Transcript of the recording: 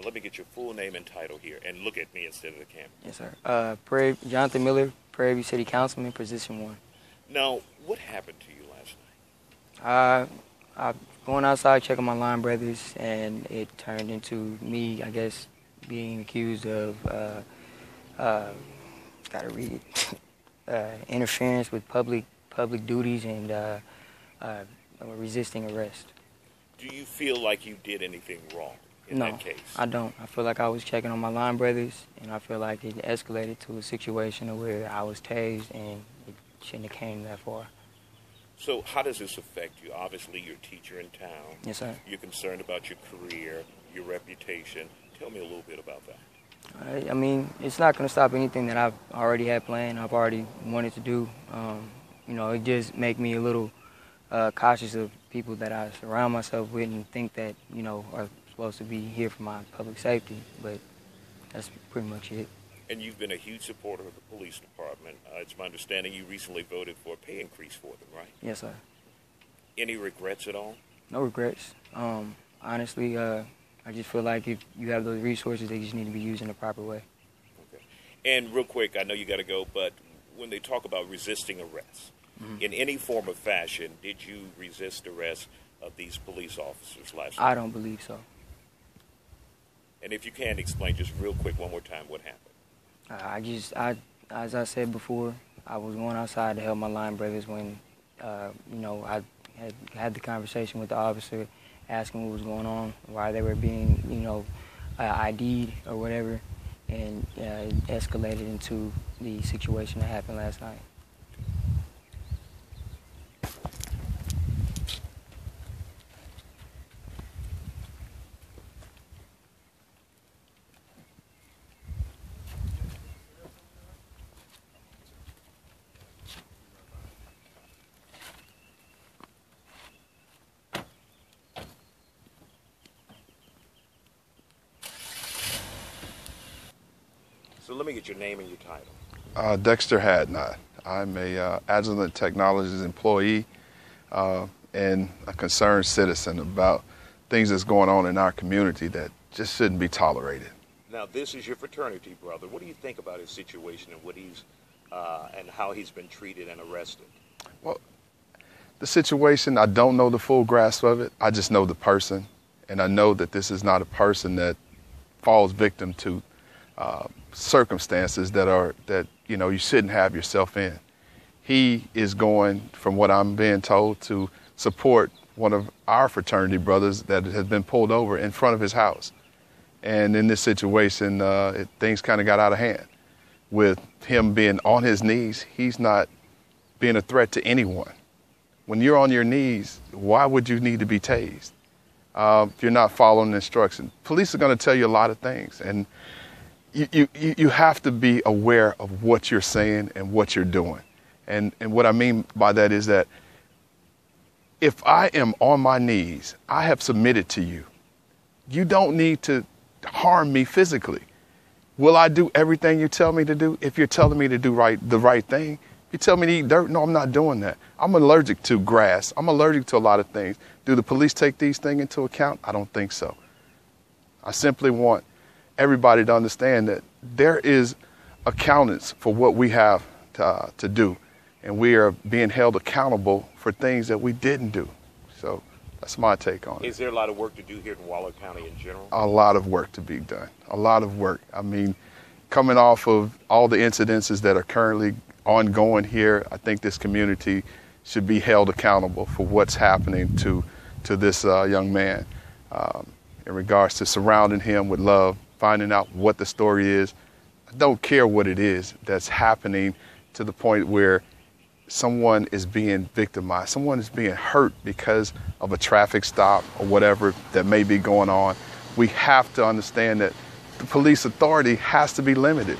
let me get your full name and title here, and look at me instead of the camera. Yes, sir. Jonathan Miller, Prairie View City Councilman, position 1. Now, what happened to you last night? I going outside checking my line brothers, and it turned into me, I guess, being accused of gotta read it, interference with public duties and resisting arrest. Do you feel like you did anything wrong in that case? No, I don't. I feel like I was checking on my line brothers, and I feel like it escalated to a situation where I was tased, and it shouldn't have came that far. So how does this affect you? Obviously, you're a teacher in town. Yes, sir. You're concerned about your career, your reputation. Tell me a little bit about that. I mean, it's not going to stop anything that I've already had planned, I've already wanted to do. You know, it just make me a little cautious of people that I surround myself with and think that, you know, are supposed to be here for my public safety. But that's pretty much it. And you've been a huge supporter of the police department. It's my understanding you recently voted for a pay increase for them, right? Yes, sir. Any regrets at all? No regrets. Honestly, I just feel like if you have those resources, they just need to be used in the proper way. Okay. And real quick, I know you got to go, but when they talk about resisting arrest, in any form or fashion, did you resist arrest of these police officers last night? I don't believe so. And if you can explain just real quick one more time what happened. As I said before, I was going outside to help my line brothers when, you know, I had the conversation with the officer, asking what was going on, why they were being, you know, ID'd or whatever, and it escalated into the situation that happened last night. So let me get your name and your title. Dexter Hadnot. I'm a Agilent Technologies employee and a concerned citizen about things that's going on in our community that just shouldn't be tolerated. Now, this is your fraternity brother. What do you think about his situation and what he's and how he's been treated and arrested? Well, the situation, I don't know the full grasp of it. I just know the person, and I know that this is not a person that falls victim to circumstances that you know you shouldn't have yourself in. He is going, from what I'm being told, to support one of our fraternity brothers that has been pulled over in front of his house. And in this situation, things kind of got out of hand. With him being on his knees, he's not being a threat to anyone. When you're on your knees, why would you need to be tased? If you're not following instructions. Police are going to tell you a lot of things, and you have to be aware of what you're saying and what you're doing. And what I mean by that is that if I am on my knees, I have submitted to you. You don't need to harm me physically. Will I do everything you tell me to do? If you're telling me to do the right thing, you tell me to eat dirt, no, I'm not doing that. I'm allergic to grass. I'm allergic to a lot of things. Do the police take these things into account? I don't think so. I simply want everybody to understand that there is accountants for what we have to do, and we are being held accountable for things that we didn't do. So that's my take on it. Is there a lot of work to do here in Waller County in general? A lot of work to be done. A lot of work. I mean, coming off of all the incidences that are currently ongoing here, I think this community should be held accountable for what's happening to this young man in regards to surrounding him with love, finding out what the story is. I don't care what it is that's happening to the point where someone is being victimized, someone is being hurt because of a traffic stop or whatever that may be going on. We have to understand that the police authority has to be limited.